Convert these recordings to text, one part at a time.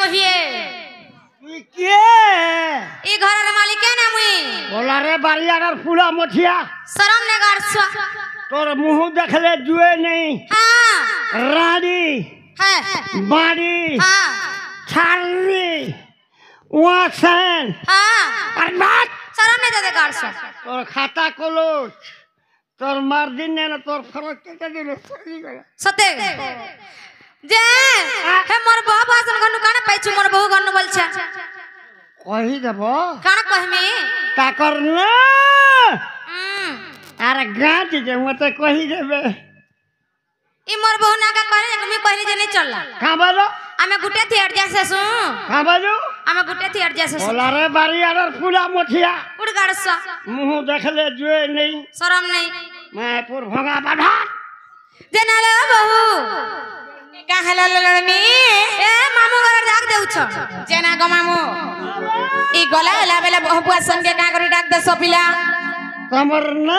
कहिए के ई घर रे मालिक के ना मुई बोला रे बारियार पूरा मोठिया शरम ने गारसवा तोर मुंह देखले जुए नहीं हां रानी है बाड़ी हां छाली वासन हां और बात शरम ने दे गारसवा तोर खाता खोलो तोर मर्दी ने ना तोर फरक के दिले सते जे हे मोर बहु भाषण गनु काना पाइछु मोर बहु गनु बोलछा कहि देबो काना कहमी ता करना अरे गांठ जे मते कहि देबे ई मोर बहु नागा करे कि मी कहली जे नहीं चलला का बोलो आमे गुटे थिएटर जैसे सु का बोलो आमे गुटे थिएटर जैसे सु बोला रे बारियार पूरा मोठिया उड़ गारसवा मुंह देखले जुए नहीं शरम नहीं मैं पुर भंगा बाधा जनाले बहु काहला ललनी ए मामू घर डाक देउछ जेना ग मामू ई गला हला बेला बहुपुआ संगे का करे डाक दे सपिला तमर ना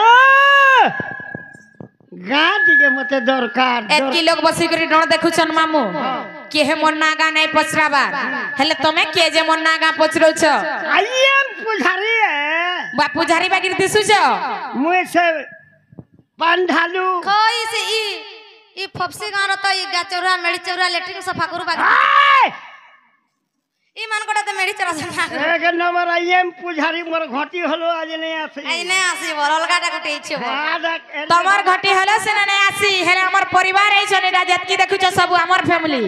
गांठ के मते दरकार एतकी लोग बसी करी डण देखुछन मामू के हे मोर नागा नै पछराबा हेले तमे के जे मोर नागा पछरौछ आइएम पुजारी है बा पुजारी बागिर दिसुछ मुए से पांढालू खई से ई फपसी गार त ई गाचौरा मेडी चौरा लेट्रिन सफा करू बागी ई मन कोटा त मेडी चौरा सफा एक नंबर आइएम पुजारी मोर घटी हलो आज नहीं आसी आई नै आसी बरल गाटा गुटे इछु तमर घटी हला से नै आसी हेले हमर परिवार आइ छने राजत की देखुछ सब हमर फैमिली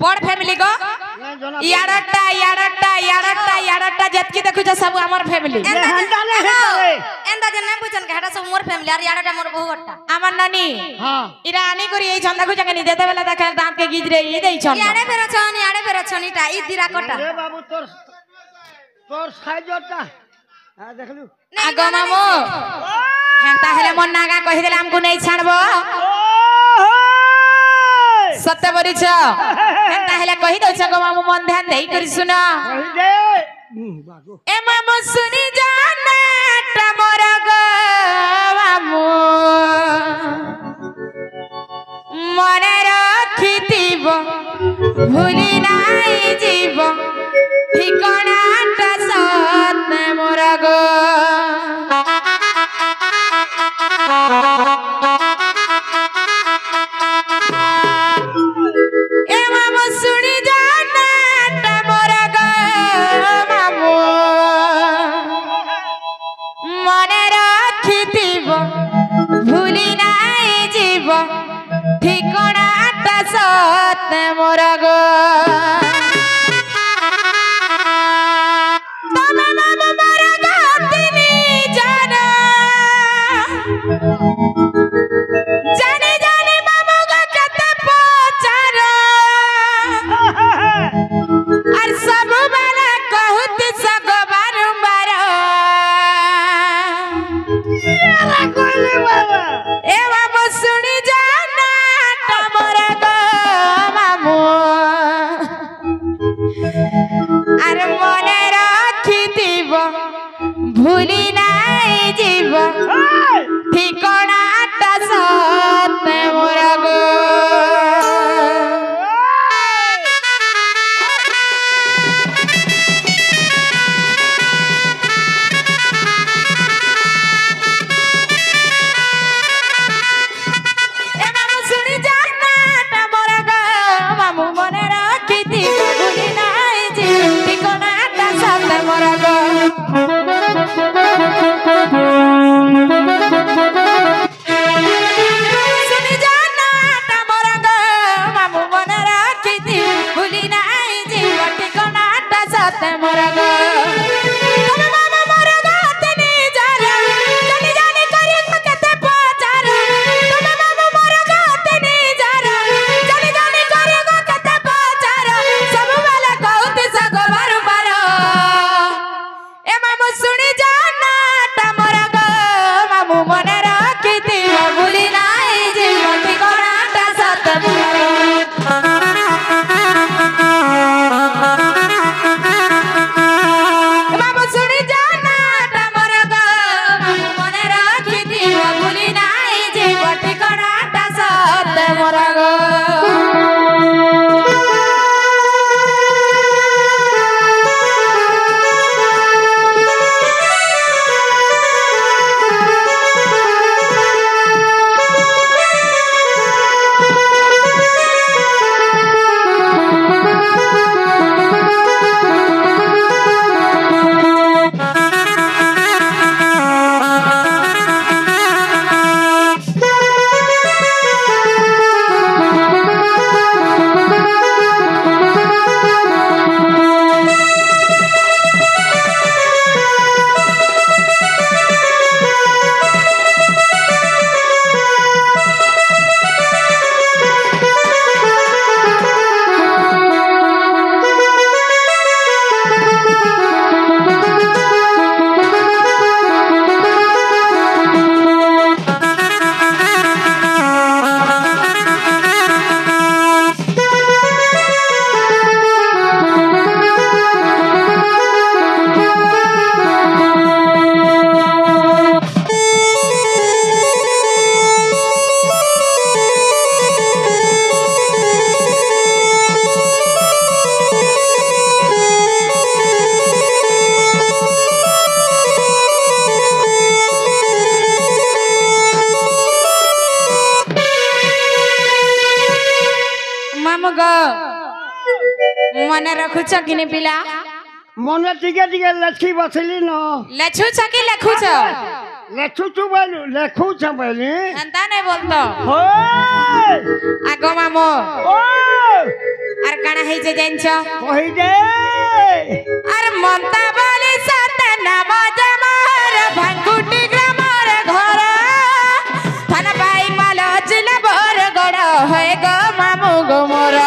बड़ फैमिली गो याडटा जत की देखुछ सब हमर फैमिली एंदा जे नै बुझन घाटा सब मोर फैमिली यार याडटा मोर बहु गट्टा हमर नानी हां इरा आनी करी ए छन देखुछ के देते बेला देख दांत के गिजरे ई देई छन याडे बेर छनी टा ई दिरा कोटा रे बाबू तोर साइजटा आ देखलु आगो मामू हेंता हेले मन नागा कहि देले हमको नै छाड़बो सत्य बरिछ हेंता हेले कहि दउ छ गो मामू मन ध्यान देई करी सुना कहि दे ए मामू सुनी जाना तमर गो मामू मने रखितिबो भूली नाई जीवो ठिकाना ता सत मोर गो ए मामू सुनी जाना तमर गो मामू मने रखितिबो भूली नाई जीवो ठिकाना ता सत मोर गो तमे मामू मोर गतिनी जाना जाने जाने मामू का कते पचारो और सब वाला कहत सगो बारंबार यारा कोइले बाबा ए मामू सुनी जाना तमर गो मामू আর মনে রাখিব ভুলি নাই জীব ঠিকনাটা সতে মোর গো এ মামু শুনি জানা তমর গো মামু মনে রাখিব ভুলি নাই জীব ঠিকনাটা সতে মোর গো শুনি জানা তমর গো মামু মনে রাখিব ভুলি নাই জীব ঠিকনাটা সতে মোর গো তবে মামু মোর গতিনি যারা জানি জানি করি কতে পচার তবে মামু মোর গতিনি যারা জানি জানি করি কতে পচার সব বেলা কউতি সগো বারবার এ মামু শুনি জানা তমর গো মামু মনে রাখিতিব ভুলি নাই জীব ঠিকনাটা সতে মোর মামু শুনি জানা তমর গো মামু মনে রাখিতিব ভুলি নাই জীব ঠিকনাটা সতে মোর গো मने रखुछ किने पिला मने टिके लेखी बसली न लेछुछ कि लेखुछ लेखुछ बोली एंता नहीं बोलतो हो आगो मामो ओ आर काना है जे जानछ कहि दे आर ममता बोली साते नाम जमार भंगुटी ग्रामर घर थाना बाई माल जिले बर गड़ होय गो मामू गो मोर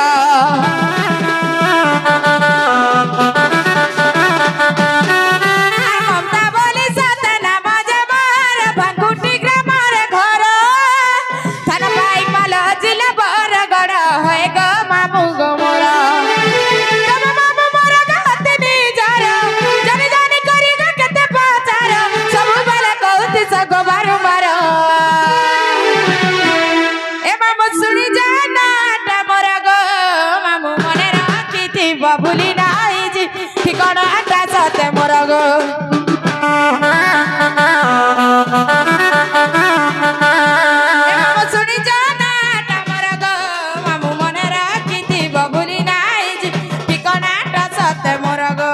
ममता बोली साते नाम जमार भंगुटी ग्रामर घर थाना बाई माल जिले बर गड़ होय गो मामू गो मोर तब मामू मोर गातनी जार जाने जाने करी गा केते पाचार सब बेला कहती सगो बारू मार ए मामू सुनी जाना टा मोर गो मामू मने राखीथि भूली नाही जी ठिकाना टा सते मोर गो ए मामू सुनी जाना टा मोर गो मामू मने राखीथि भूली नाही जी ठिकाना टा सते मोर गो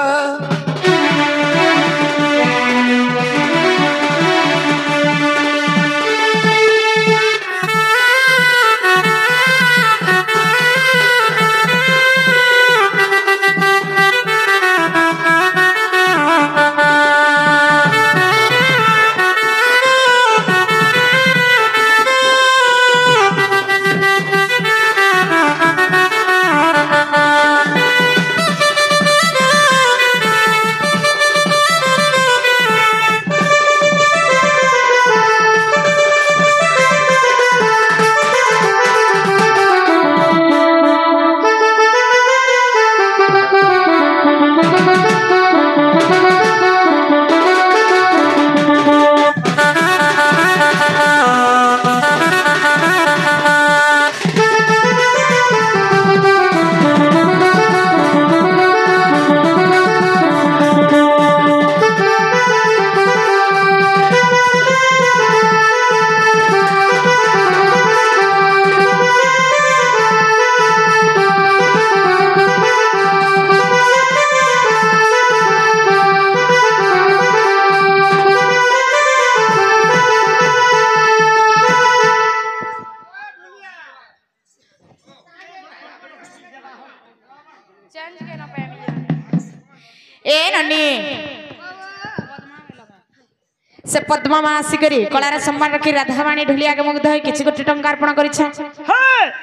ए ननी से पद्मा मासी करी कलार सम्मान रखी राधावाणी ढुलिया के मुग्ध होई किछि कोटी टंका अर्पण करिछ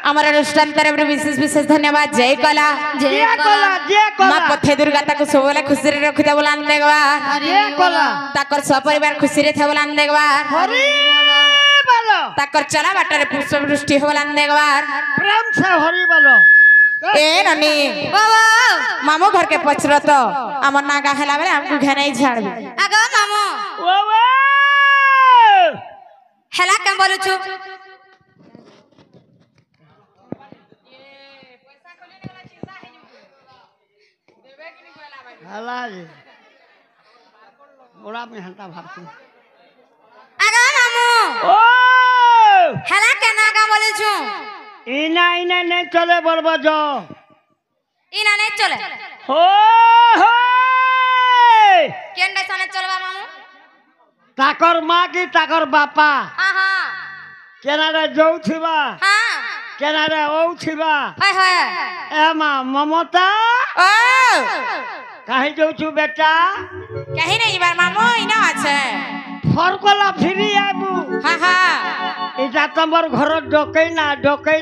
हमर अनुष्ठान तरफ विशेष विशेष धन्यवाद जय कला मां पथे दुर्गा ताको सबले खुशी रे रखि दे बोलान देगवा जय कला ताकर सपरिवार खुशी रे थे बोलान देगवा हरि बोलो ताकर चला बाटर पुष्प वृष्टि हो बोलान देगवा प्रेम से हरि बोलो ए ननी बाबा मामू घर के पचरो तो हमर नागा हेला बेले हमकु घेनै झाड़बे आगो मामू ओवे हेला केम बोलु छु हला जी बोला में हंता भाबछु आगो मामू ओ हेला के नागा बोलु छु इना इना नहीं चले बोलबो जो इना नहीं चले हो हो केन देसने चलबा मामू ताकर माँ की ताकर बापा आहा केना रे जौथिबा हां केना रे औथिबा हाय हाय ए माँ ममता ओ काहे जौछु बेटा कहीं नहीं बार मामू इना আছে फरकला फिरी आबू हां हां इटा तमर घर डकै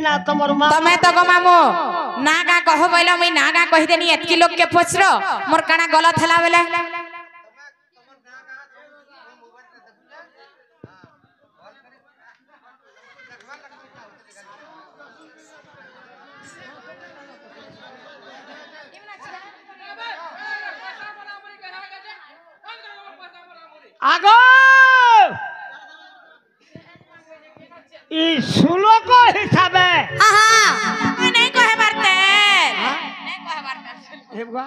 ना तमर माँ तमे तो गो मामू नागा कहो बोलो मैं नागा कहि देनी एतकी लोग के पछरो मोर काना गलत हला बेले आगो ई सुलो को हिसाबे हां नहीं कहे मारते नहीं कहे मारते हेबगा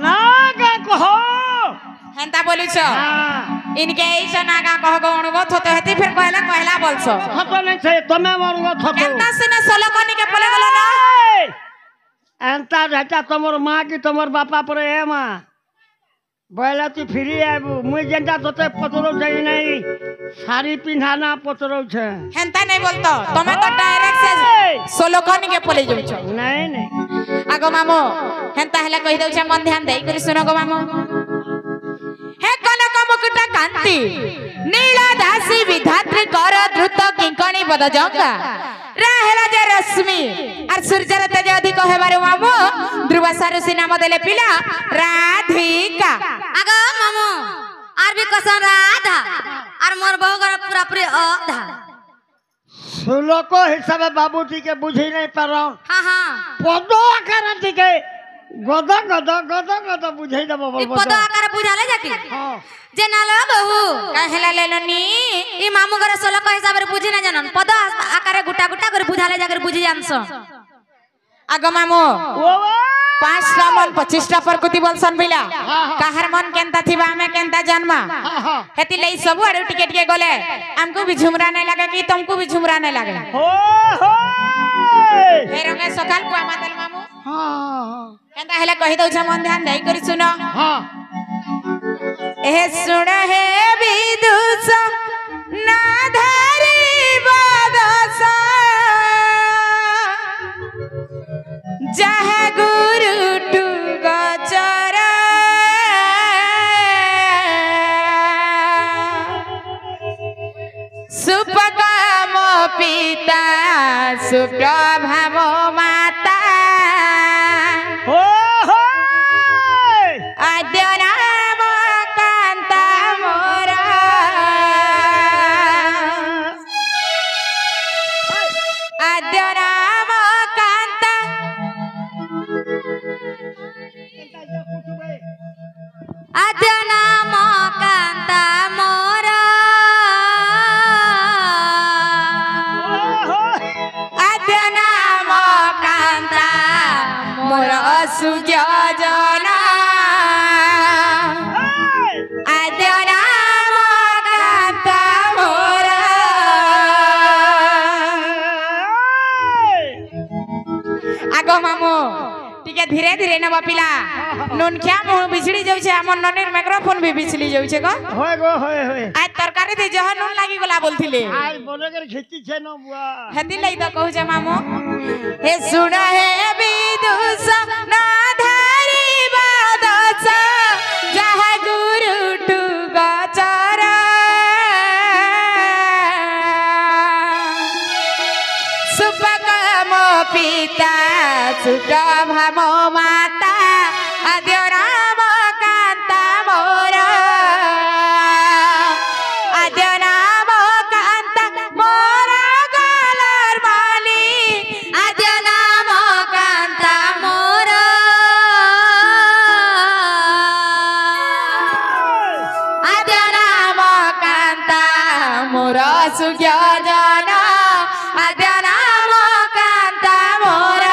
नागा कहो हेंता बोलु छ हां इनके ऐसा नागा कह गो उनको थोते हती फिर कहला बोलसो थतो नहीं छे तमे मरुगो थतो केतना सिने सोलो कोनी के पले गलो ना एंता रहता तमर माँ की तमर बापा पर है माँ बोला तू फ्री है मुझे जनता तोते पतरो चाहिए नहीं साड़ी पिन्हाना पतरो छे हेंता नहीं बोलतो तमे तो डायरेक्ट से सोलो कोनी के पले जाउछो नहीं नहीं आगो मामो हेंता हला कहि दउ छे मन ध्यान देई करी सुनो गो मामो हे कनक मुकुट कांति नीला दासी विधात्री कर द्रुत किंकणी बद जंगा राहेला जे रश्मि और सूर्यर तेज अधिक हेबारे मामो ध्रुवसारु नाम देले पिला राधिका आगो मामू आर भी कसन राधा और मोर बहु घर पूरा पूरी अधा सुलो को हिसाब बाबूजी के बुझी नहीं पा रहा हाँ हाँ पदो आकार के गदा गदा गदा गदा बुझाई दबो ई पद आकार बुझाले जाकी हां जे नालो बहु कहला लेलनी ई मामू घर सोलो को हिसाब रे बुझी ना जानन पद आकार गुटा गुटा कर बुझाले जाकर बुझी जानसो आगो मामो ओ 5टा मन 25टा प्रकृति बोलसन बिला काहर मन केनता थिबा हमें केनता जन्मा हेति लई सब आडू टिके टिके गले हमको भी झुमरा नहीं लगे कि तुमको भी झुमरा नहीं लगे हो हो फेर में सकाल कुआ मातल मामू हां केनता हेला कहि दउ छ मन ध्यान देई करी सुनो हां ए सुन हे विदुष ना धरी बदस जह गुरु टू गचर सुपकाम पिता सुप्रभाव माता हो हो आद्य नाम कांता मोर आद्य नाम कांता आद्य नाम कांता मोर आद्य नाम कांता मोर सुज्ञ जना आद्य नाम कांता मोर आगो मामू टिके धीरे धीरे नबा पिला नुन क्या मुह बिछड़ी जाउ छे हमर ननेर माइक्रोफोन भी बिछली जाउ छे गो होय गो होय होय आज तरकारी दे जह नुन लागी गला बोलथिले आज बोले कर खेती छे न बुआ हेति लई त कहू छे मामू हे सुन हे विदुष ना धारी बादस जह गुरु टू गचर सुपकाम पिता सुप्रभाव माता आद्य नाम कांता मोर आद्य नाम कांता मोर गलर माली आद्य नाम कांता मोर आद्य नाम कांता मोर सुज्ञ जना आद्य नाम कांता मोर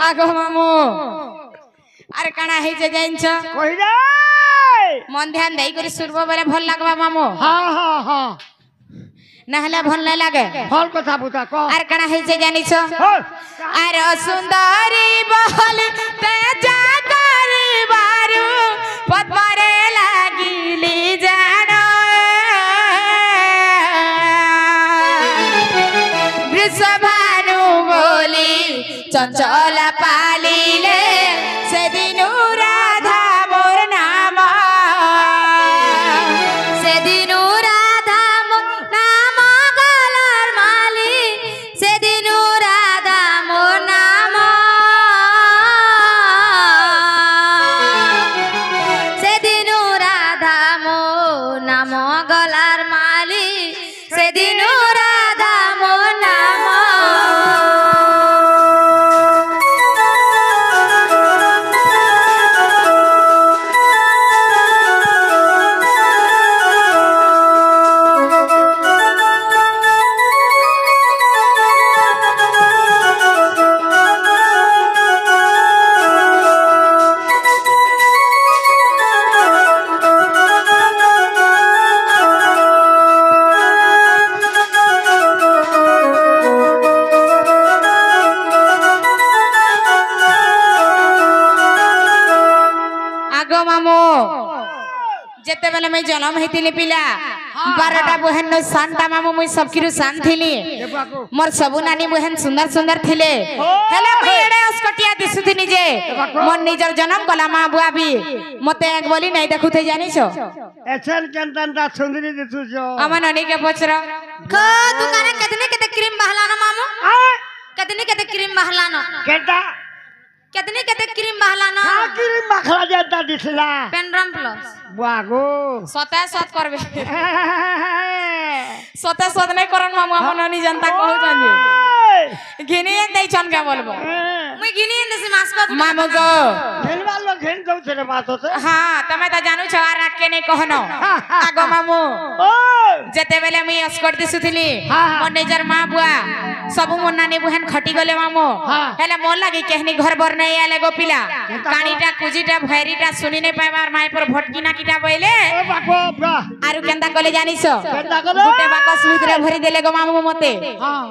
आगो मामू अरे काना हे जे जाइन्छ कहि रे मन ध्यान देई करी सुरबो बेले भल लागबा मामू हां हां हां नहले भल नहीं लागे फल कथा बुता को अरे काना हे जे जानि छ हो अरे सुंदरी बहल ते जाकरी बारू पद्मरे लागिली जानो वृषभानु बोली चंचल पालिले से दिनु राधा मोर नाम से दिनु राधा मोर नाम गलर जेते बेले मैं जन्म हेतिली पिला 12टा बहन नो शांता मामू मुई सबकिरु शांत थिली मोर सबु नानी बहन सुंदर सुंदर थिले हेले मुई एडे अस्कटिया दिसुथिनी जे मोर निजर जन्म कला मां बुआ भी मते एक बोली नहीं देखुथे जानिछो एछन केनता सुंदरी दिसुछो अमन ननी के पछरा क दुकाने केतने क्रीम बहलानो मामू केतने क्रीम बहलानो केटा केतने क्रीम बहलानो किरी मखला जाता दिसला पेनड्रम प्लस बागो सता सत करबे सता सत नहीं करन मामू अमन ननी जनता कहू जानी घिनी दई छन का बोलबो मुई गिनी देसी मास्को मामू गो घेनवा लो घेन दउ छरे बात होते हां तमे त जानू छ आर रात के नहीं कहनो आगो मामू ओ जेते बेले मुई अस्कट दिसुथिली हाँ। मोर निजर मां बुआ सबु मोर नानी बहन खटी गले मामू हाँ। हेले मोर लागी कहनी घर बर नहीं आले गो पिला कानीटा कुजीटा भैरीटा सुनी नहीं पाइबार माई पर भटकिना किटा बइले ओ बाको बा आरु केंता कले जानिस केंता कले? गुटे बाकस भितरे भरी देले गो मामू मते हां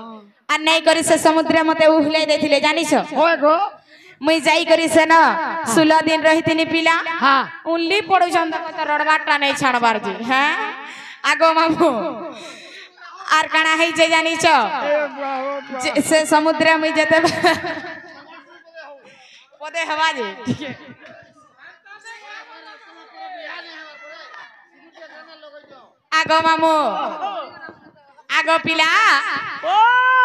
आ नहीं करी से समुद्र मते उहले देथिले जानिस होय गो मुई जाई करी से न 16 दिन रहितिनी पिला हां उनली पड़ो छंद तो रडबाटा नहीं छाड़बार जी हैं आगो मामू आर काना है जे जानी छ ए बाबा से समुद्र में जेते पदे हवा जी ठीक है आगो मामू आगो पिला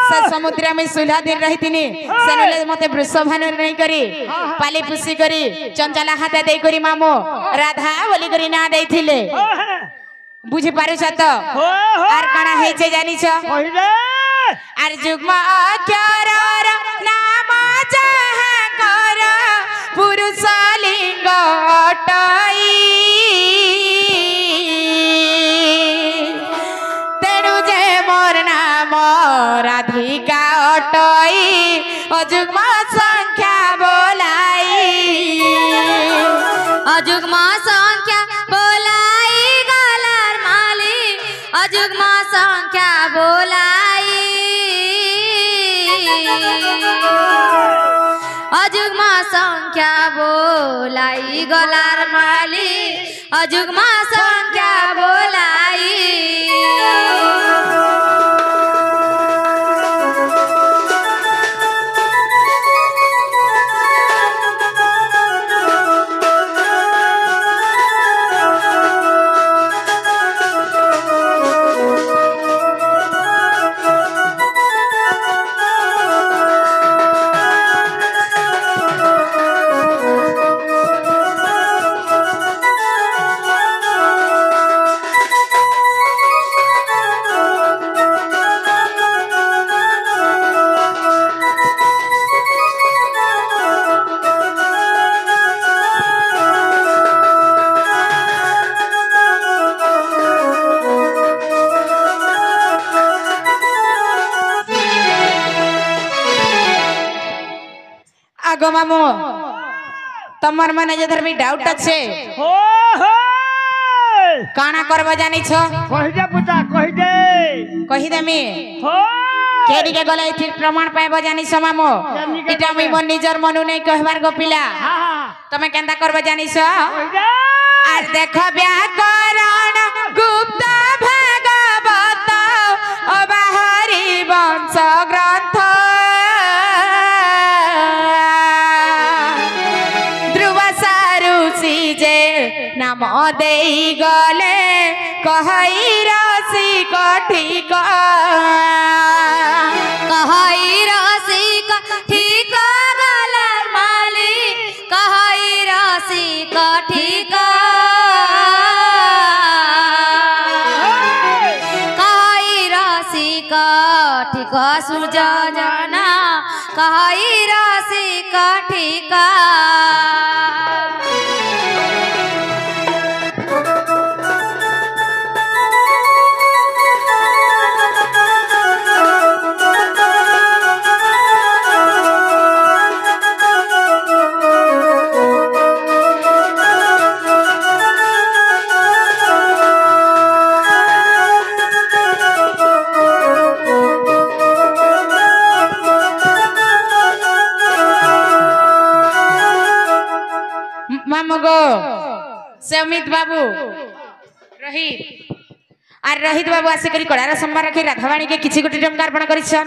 से समुद्र में 16 दिन रहितिनी सनुले मते वृषभानु नहीं करी पाली पुसी करी चंचला हाथे देई करी मामू राधा बोली करी ना देथिले बुझी पारु छ त आर काना हे छे जानी छ पहिले आर जुगमा अक्षर नाम जहा कर पुरुष लिंग अटई तेणु जे मोर नाम राधिका अटई अजुग्मा संख्या बोलाई अजुग्मा संख्या बोलाई गलार माली अजुग्मा संख्या बोलाई अजुग्मा संख्या बोलाई गलार माली अजुग्मा संख्या बोलाई आगो मामू तमर मने जधर भी डाउट छे हो हो काना करबो जानी छ कहि दे पुता कहि देमी हो केडी के गले थी प्रमाण पाइबो जानी छ मामू इटा मी मन निजर मनु नै कहबार गो पिला हां तमे केंता करबो जानी छ कहि दे आर देख व्याकरण गुप्त भागवत अबाहरी वंश ग्रंथ ध्रुव सारुषि जे नाम देई गले कहई रसी कठिक कहई रसिक ठीक गलार माली कहई रसिक ठीक कहई रसिक ठीक सुजना कहई रसिक ठीक मामू गो से अमित बाबू रोहित আর রোহিত বাবু আসিকি কড়ার সম্মান রাখি রাধাবাণী কে কিছু কোটি টঙ্কা অর্পণ করিছন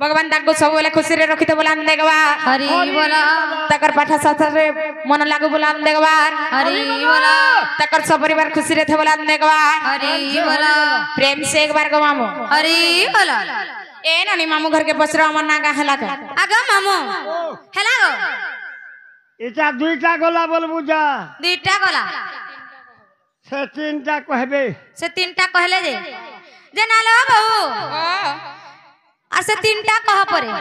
ভগবান তাকে ସବୁବେଳେ খুশিরে রখিতে বলান দেখবা হরি বলা তাকর পাঠ শাস্ত্রে মন লাগু বলান দেখবা হরি বলা তাকর সপরিবার খুশিরে থে বলান দেখবা হরি বলা प्रेम से एक बार गो मामू হরি বলা ए नानी मामू घर के पसरा हमर नागा हला का আগ মামু হেলা গো এটা দুইটা গলা বলবু যা দুইটা গলা সে তিনটা কহবে সে তিনটা কহলে যে নালো বাবু আর সে তিনটা কহ পরে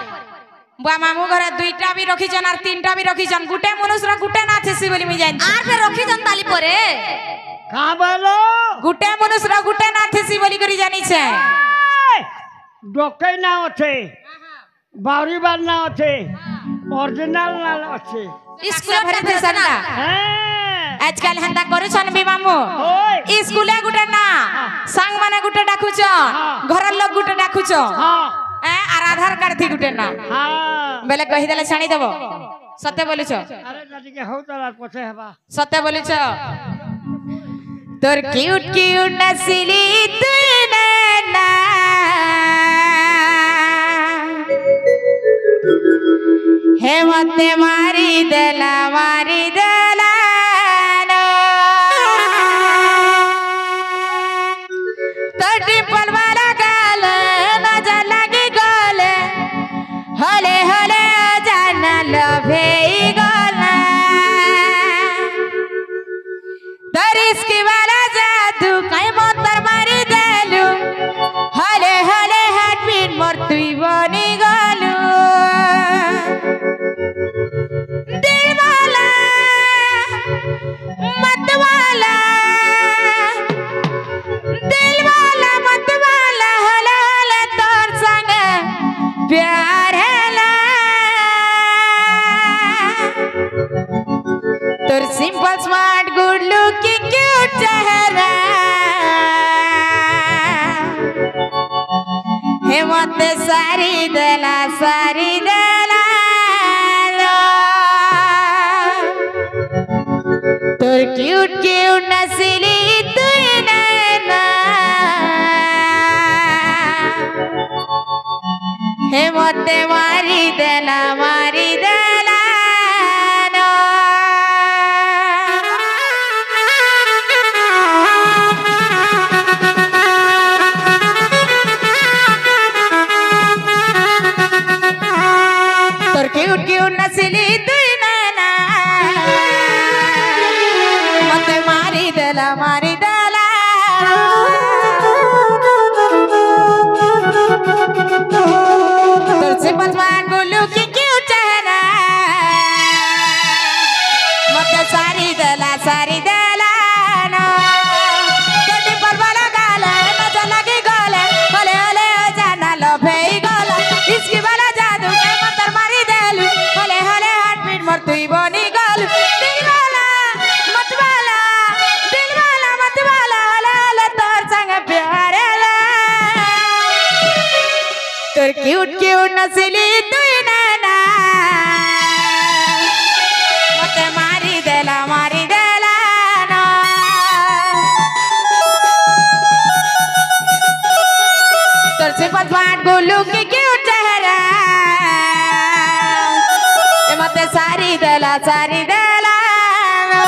बुआ मामू घर दुईटा भी रखीछन और तीनटा भी रखीछन गुटे मनुष्य गुटे ना थेसी बोली मी जान আর ফের রখি জন্তালি পরে কা বলো गुटे मनुष्य गुटे ना थेसी बोली करी जानी छे ডকই না আছে বাউরিবার না আছে অরিজিনাল না আছে স্কুলে भरे थे संता হ্যাঁ आजकल हंदा करूछन भी मामू ওই स्कूले गुटे ना संग माने गुटे डाकुछ घर लोग गुटे डाकुछ হ্যাঁ और आधार कार्ड थी गुटे ना হ্যাঁ बेले कहि देले छाणी देबो सत्य बोलुछ আরে দাদিকে হউ তার পছে হেবা सत्य बोलुछ तोर क्यूट क्यूट नसीली तुई नैना हे मते मारी देला नो तो डिंपल वाला गाल नजर लगी गोल हले हले जान लभे गोला दरिस्की वाला जादू कई मोतर मारी देलु हले हले हार्टबीट मोर तुई बनी गलु दिल वाला मत वाला दिल वाला मत वाला हले हले तोर संग प्यार हैला तोर simple smart good looking cute चेहरा हे मत सारी देला लो। तोर क्यूट क्यूट नसीली तुई नैना हे मते मारी देला नो। तोर क्यूट क्यूट नसीली तुई नैना मते मारी देला तोर सिंपल स्मार्ट गुल्लू की क्यूट चेहरा मते सारी देला नो। छोटी पर वाला गाला नजर लगी गोले होले होले जाना लभे गोला इसकी वाला जादू के मंतर मारी देलु होले होले हार्टबीट मोर तुई बनी गलु दिल वाला मत वाला होले होले तोर संग प्यार ला तोर क्यूट क्यूट नसीली तुई नैना मते मारी देला नो। तोर से पतवाट गोलू की क्यूट चेहरा ए मते सारी देला नो।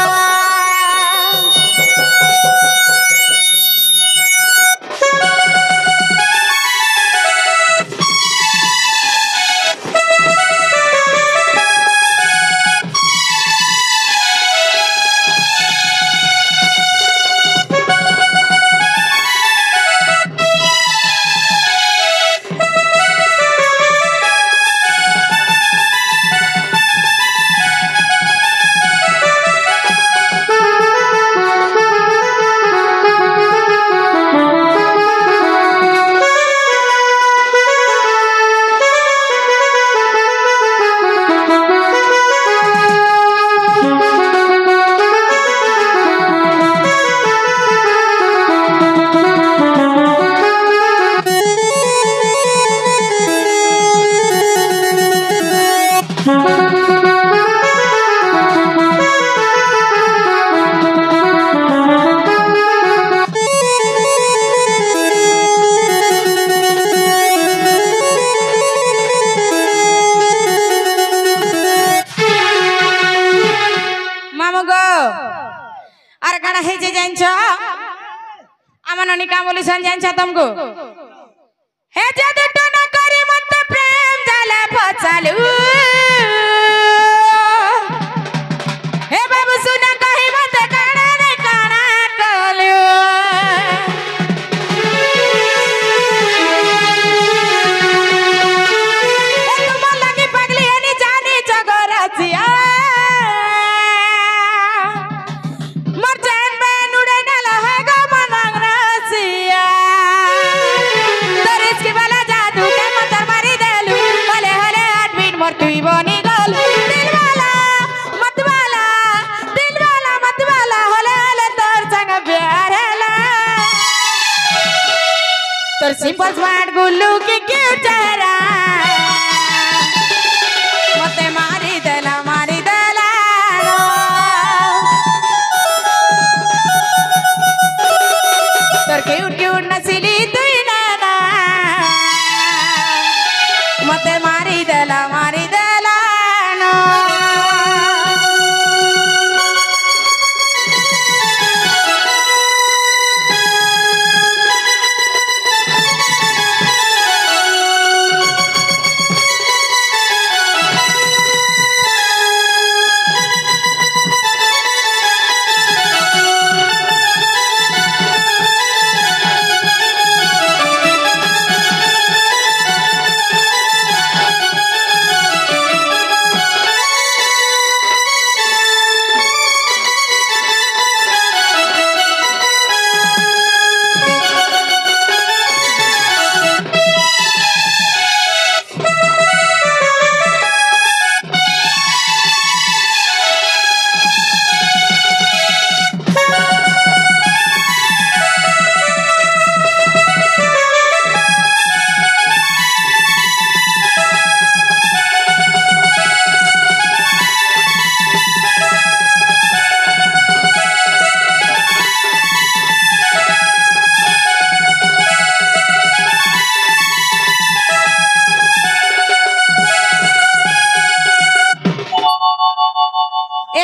जननी का बोली सन जान छ तुमको हे जादू टोना करी मत प्रेम जाला फसालू हे बाबू सुना कही मत काना रे काना कलू हे तुम लगी पगली है नी जानी जगरासिया मरचान में उड़े ना लहेगा मनंग रसिया तरिस की वाला जादू के मंत्र मारी देलू हले हले आदमीन मरतुई बनी गल दिल वाला मत वाला हले हले तोर संग प्यार हला तोर सिंपल स्मार्ट गुल्लू की क्यूट चेहरा मते मारी देला तोर क्यूट क्यूट नसीली तुई नाना मते मारी देला नो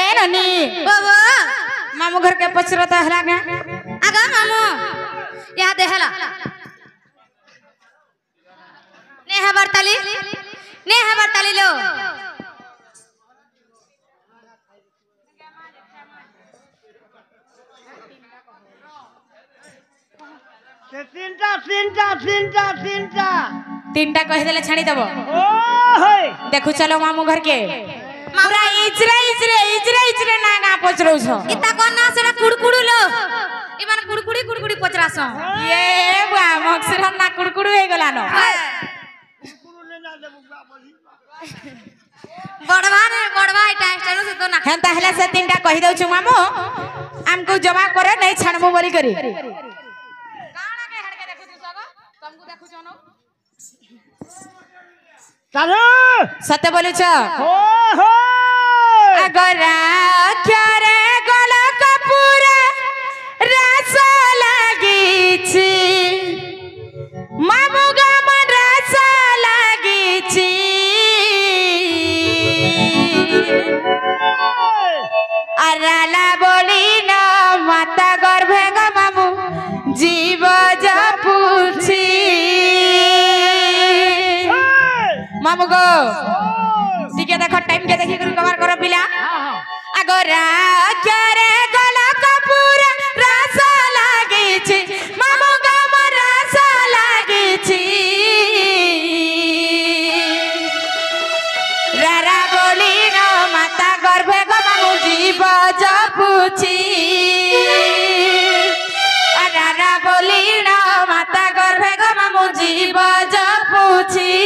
ए ननी बाबा मामू घर के पचरता हला गा आगा मामू यहाँ देहला नेहा बर्ताली लो तीनटा कह देले छाणी दबो ओ होय देखु चलो मामू घर के पूरा इचरे ना गा पचरौ छ इता कोन ना सेरा कुड़कुड़ू लो इमान कुड़कुड़ी पचरासो ये बा मक्सर ना कुड़कुड़ू हे गला न बड़वा इटा स्टाइल से तो ना हेन ताहले से तीनटा कहि दउ छु मामू हमको जवाब करे नहीं छाणबो बोली करी काना के हड़ के देखु छु सगो तुमको देखु छ न चालू सत्य बोलू छ हो हो अगर क्यारे गल कपूर रस लगी छी मामू गाम रस लगी छी अराला बोली न माता गर्भे ग मामू जीव जपुछि मामू गो ठीक है देखो टाइम के देखि कर कवर करो पिला अगरा क्यारे गला कपूर रस लागी छी मामू गाम रस लागी छी रारा बोली न माता गर्भे ग मामू जीव जपुछि रारा बोली न माता गर्भे ग मामू जीव जपुछि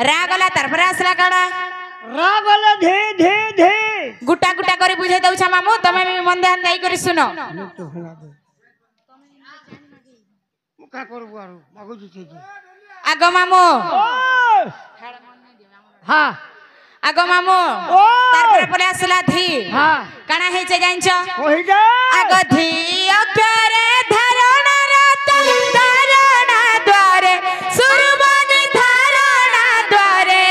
ରାଗଲା ତାରପରେ ଆସିଲା କାଣା ରାଗଲେ ଧେ ଧେ ଧେ ଗୁଟା ଗୁଟା କରି ବୁଝେଇ ଦଉଛା ମାମୁ ତମେ ବି ମନ ଧ୍ୟାନ ଦେଇ କରି ଶୁଣ କା କରବୁ ଆରୁ ମାଗୁଛି ସେଇଠି ଆଗ ମାମୁ ହଁ ଆଗ ମାମୁ ତାରପରେ ପଳେ ଆସିଲା ଧି ହଁ କାଣା ହେଇছে ଜାଣିଛ কইছে ଆଗ ଧି ଅକ୍ଷରେ ଧାରଣା ରତ ଧାରଣା ଦ୍ୱାରେ ସୁରବନି ଧାରଣା ଦ୍ୱାରେ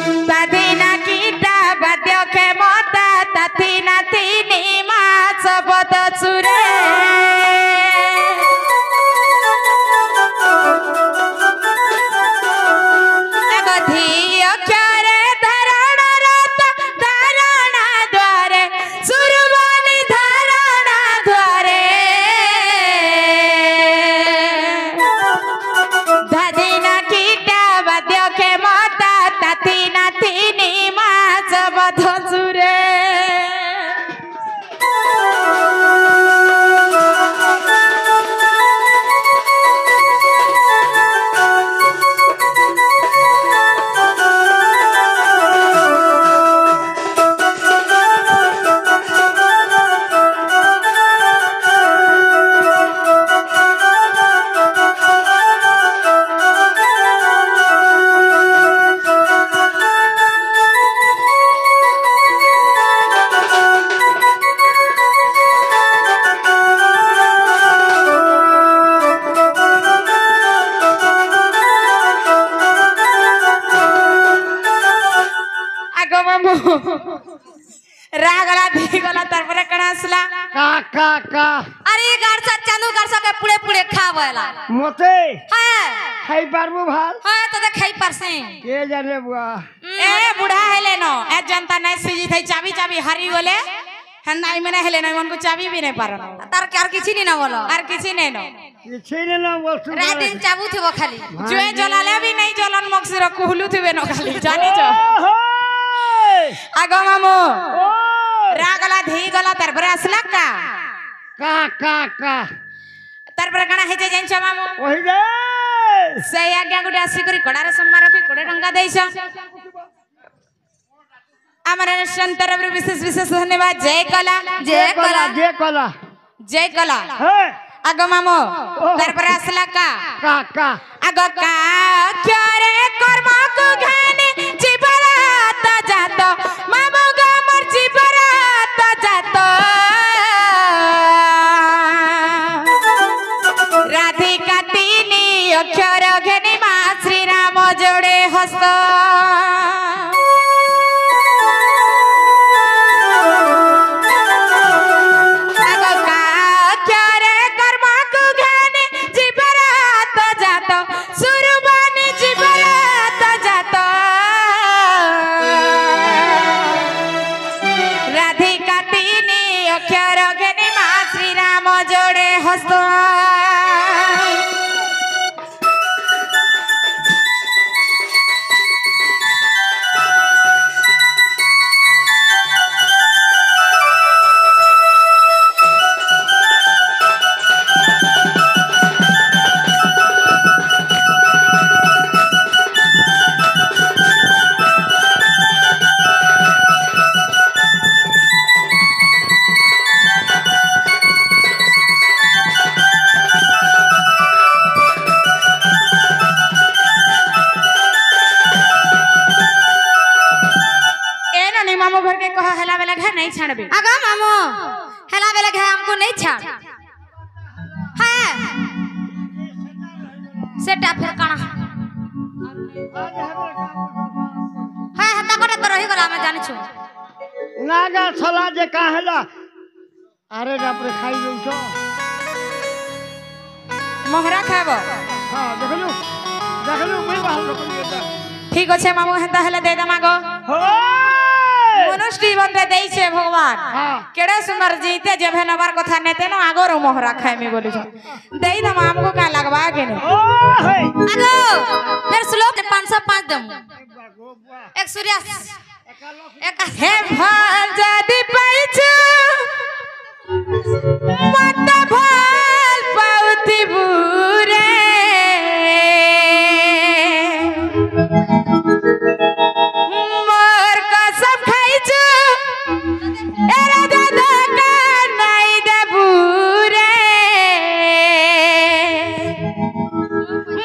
ସ୍ୱାଧୀନ କୀଟା ବାଦ୍ୟ କ୍ଷମତା ତାତି ନାତି ନିମାସ ପଦ ସୁରେ रागला भी गला तरपरे कणा असला का का का अरे गारसा चांदू गारसा के पुड़े पुड़े खावला মতে हां খাই পারবো ভাল हां तो दे खाई परसे কে জানে বুয়া ए बुढ़ा हेले न ए जनता नहीं सीजी थई चाबी चाबी हरी बोले हंदाई में हेले न मन को चाबी भी नहीं पारन तार के और किछि नहीं न बोलो और किछि नहीं न কিছু না বস্তু रात दिन चाबू थेबो खाली जुए जलाले भी नहीं जलन मक्सर कुहलू थेबे न खाली जानी छ आगो मामू रागला धी गला तरपरे असला का का का का तरपरे कणा हेजे जानि छ मामू ওই যে से आज्ञा गुटे आसी करी कड़ार सम्मान रखी 20 टंका देइछ हमर अनुष्ठान तरफ विशेष विशेष धन्यवाद जय कला যে কলা जय कला হে आगो मामू तरपरे असला का का आगो का क्यारे कर्म को घानी जीवरात जात मामू गा मोर जीवरात जात राधिका तीनी अक्षर घेनी मा श्री राम जोड़े हस्त नहीं छाड़बे आगा मामू हेला बेला घे हमको नहीं छाड़ है सेटा फिर काना है हता कोटा तो रही गला मैं जानि छु নাগা ছলা যে কাহেলা আরে বাপরে খাই যাইছ मोहरा खाबो হ্যাঁ দেখলু মই ভাল রকম এটা ठीक আছে मामू हेता हेले दे दमागो मनुष्य बंदे देइछे भगवान हां केड़े सुंदर जीते जब है नवर कथा नेते न आगो मोहरा खाए में बोली देई दम हमको का लगवा के ने ओ हे आगो फिर श्लोक 505 दम एक सूर्य एक हे भाल जदी पाइछु मत भाल पाउती बुरे मोर कसम खाइछु एरा दादा का नाइ देबु रे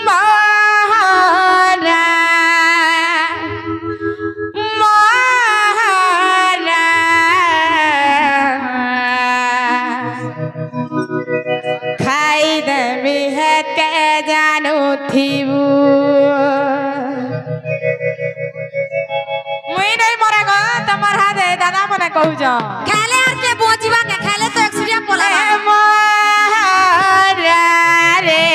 महारा महारा खाइ देबी है के जानु थिबु मुई नहीं मरेगा तमर हाथ है दादा मने कहू जा खेले और के बोझिबा के खेले तो एक्सरिया पोला महारा रे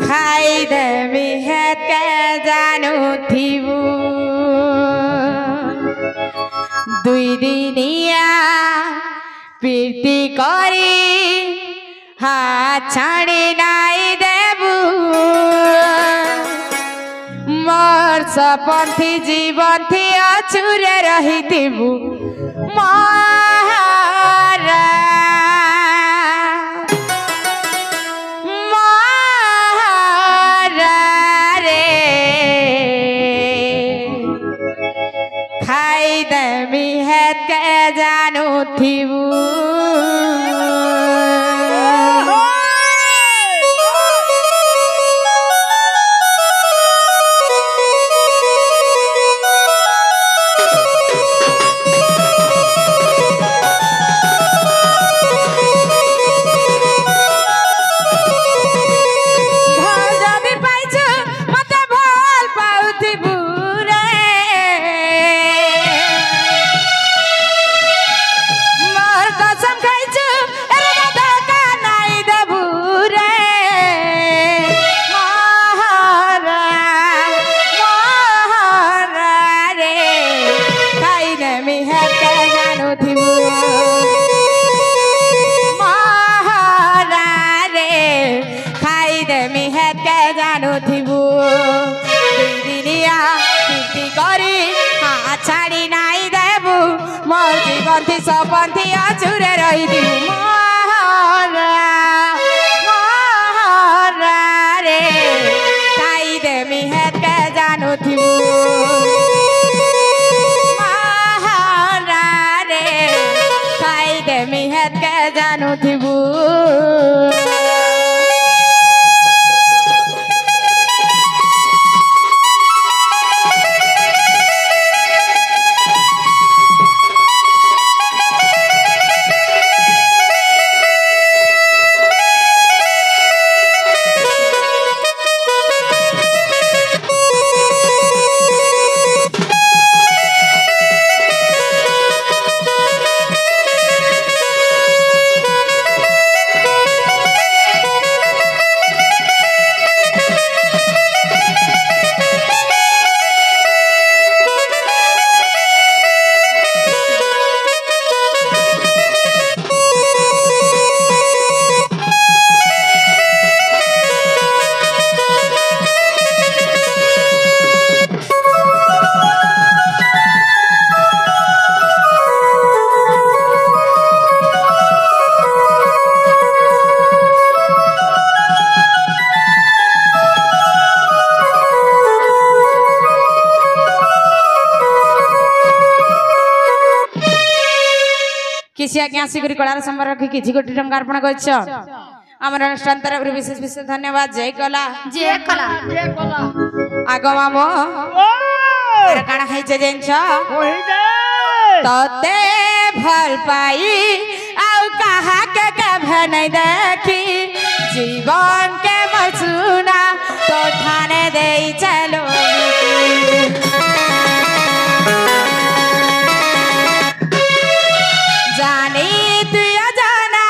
खाई देबी है के जानु थिबु दुई दिनिया प्रीति करी हाथ छाड़ी नाई देबु मोर सपन्थी जीवन थी अछुरे रहिथिबु महारा महारा रे खाई देबी है के जानु थिबु छाड़ी नाई देबु मोर जीवन थी सपन्थी अछुरे रहिदिबु महारा महारा रे खाई देबी हेत के जानु थिबु महारा रे खाई देबी हेत के जानु थिबु किसी आज्ञा आसिक कलार संबर रखी किसी कोटी टंका अर्पण कर आमर अनुष्ठान तरफ विशेष विशेष धन्यवाद जय कला जे कला आग मामो काना खाई जाइछ तते भल पाई आउ कहा के भनै देखी जीवन के मसुना तो ठाने देई चलो जानी तू जाना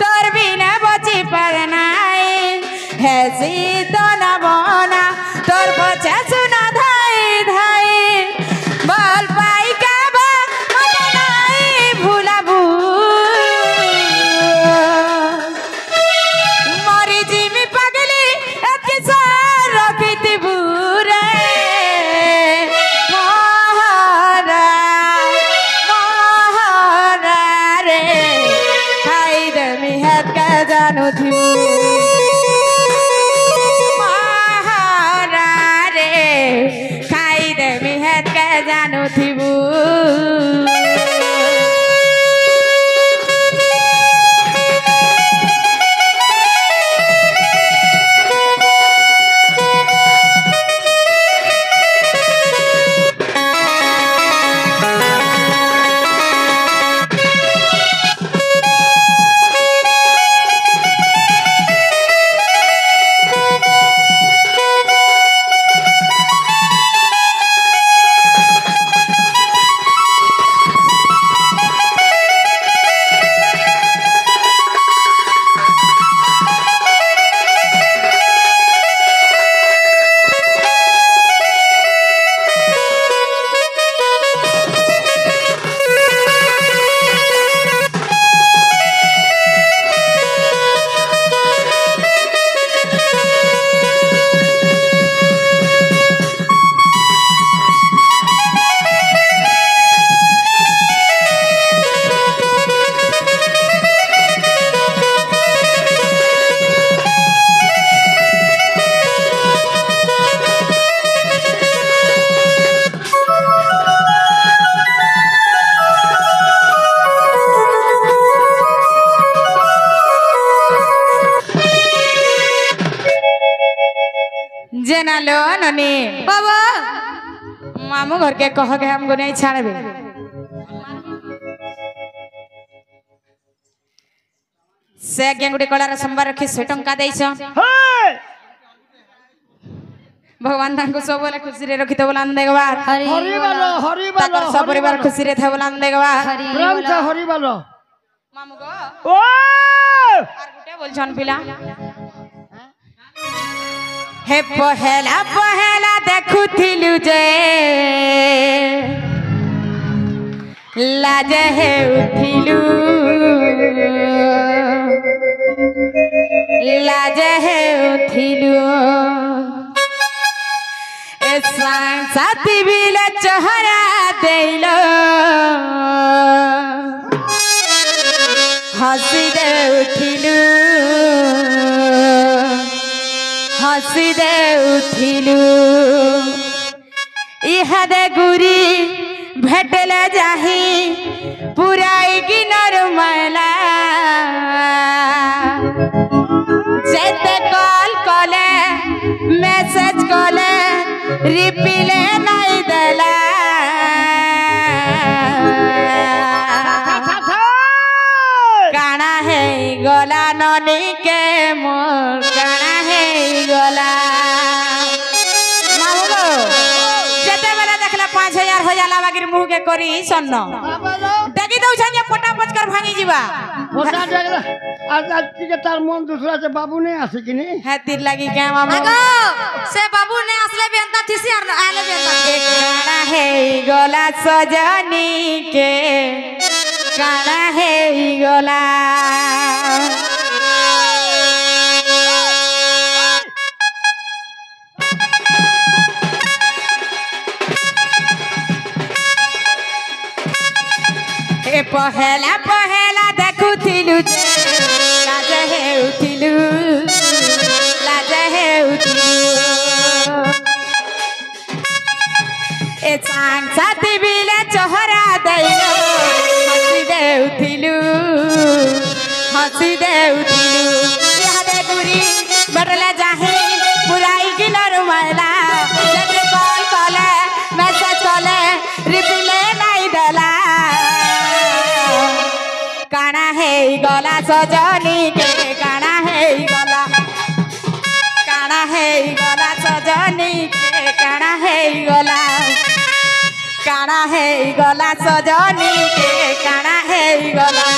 तोर बिना बची पर नाई हेसी तो न बना तोर बचे सुना धाई धाई बल पाई का बा मत नाई भूलाबू मरी जिमी पगली एतकी सार रखी बुरे महारा महारा रे खाई दे मी हेत के जानु थी जना लो ननी बाबा मामू घर के कह के हमको नहीं छाड़बे से गेंगुड़ी कलार संबार रखी 100 टंका देइछ हे भगवान तांको सब बोले खुशी रे रखी तो बोलान देगवा हरि हरि बोलो हरि बोलो ताकर सब परिवार खुशी रे थे बोलान देगवा प्रेम से हरि बोलो मामू गो ओ আর গুটে বলছন পিলা হে পহেলা পহেলা দেখুথিলু যে লাজে হে উঠিলু লাজে হে উঠিলু এ সাথী বিলে চহরা দেইল हसी दे उठिलु हसी दे उठिलु इहादे गुरी भेटले जाही पुराई गिनर मैला जेते कॉल कले मैसेज कले रिप्ले नहीं देला काना है गला ननी के मोर काना है गला मामलो जेते बेला देखला 5000 हो जाला बागिर मुंह के करी सन्न देखि दउ छन जे पटा पचकर भांगी जीवा पोता देखला आज आज के तार मन दूसरा से बाबू नहीं आसे कि नहीं है तीर लगी के मामो आगो से बाबू ने असले बेंता थिसी और आले बेंता काना है गला सजनी के काना है गला ए पहेला पहेला देखुथिलु लाजे हे उठिलु लाजे हे उठिलु ए सांग साथी बिले चोहरा दैलो हसी दे उठिलु इहादे गुरी बटले जाही पुराई गिनर मैला जेते कॉल कले मैसेज कले रिप्ले नहीं देला काना है गला सजनी के काना है गला सजनी के काना है गला सजनी के काना है गला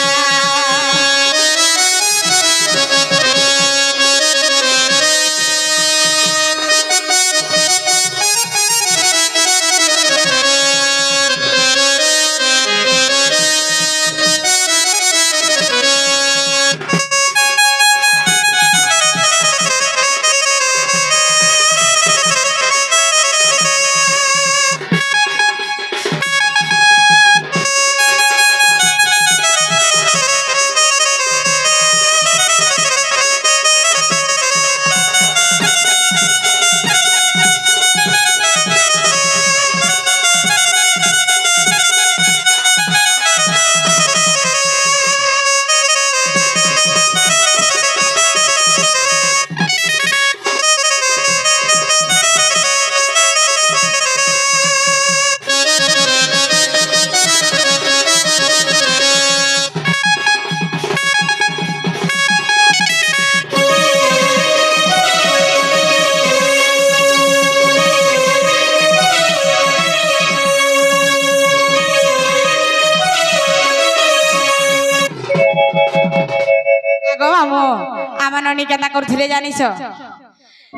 ननी केता करथिले जानिस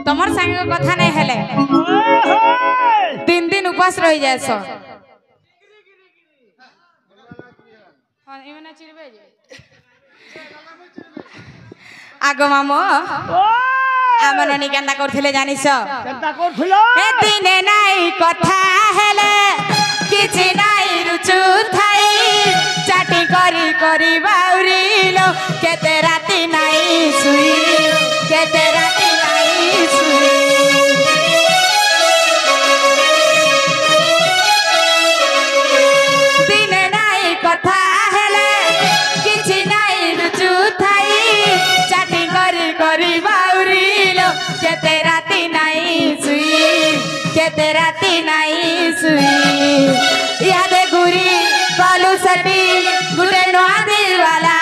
तमर संग कथा नै हेले 3 दिन उपास रहि जायस हां इमना चिरबे आगो मामो आम ननी केता करथिले जानिस केता करथिलो ए दिने नाई कथा हेले किछि नाई रुचु थाई चाटी करी करी बाउरीलो केते राती नाई सुई केते राती नाई सुई दिने नाई कथा हेले किछि नाई रुचु थाई चाटी करी करी बाउरीलो केते राती राती नहीं सुई केते राती नहीं सुई यादे गुरी कलु सटी गुटे नोआ दिलवाला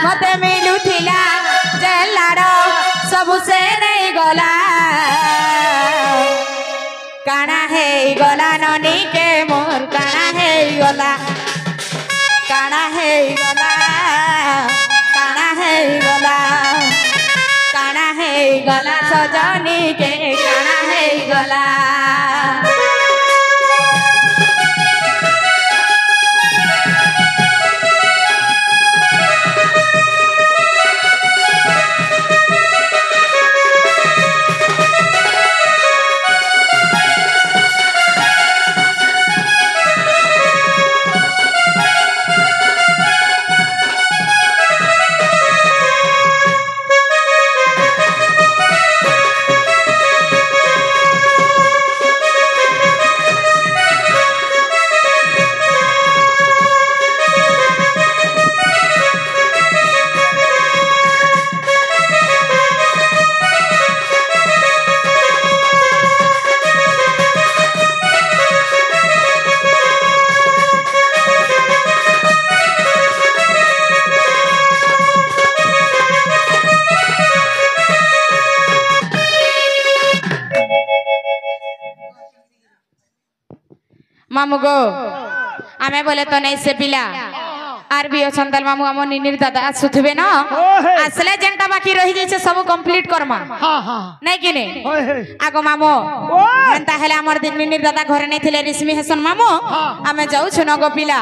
मते मिलुथिला जे लाडो सबु से नहीं गला काना है गला ननी के मोर काना है गला काना है गला काना है गला काना है गला सजनी के काना है गला मामू गो आमे बोले तो नहीं से पिला आर भी संदल मामू आम निनिर दादा आसुथबे न आसले जेंटा बाकी रही जैसे सब कंप्लीट करमा नहीं कि नहीं आगो मामू हेंता हेले हमर निनिर दादा घरे नहीं थिले रिश्मी हेसन मामू आमे जाऊ छु न गो पिला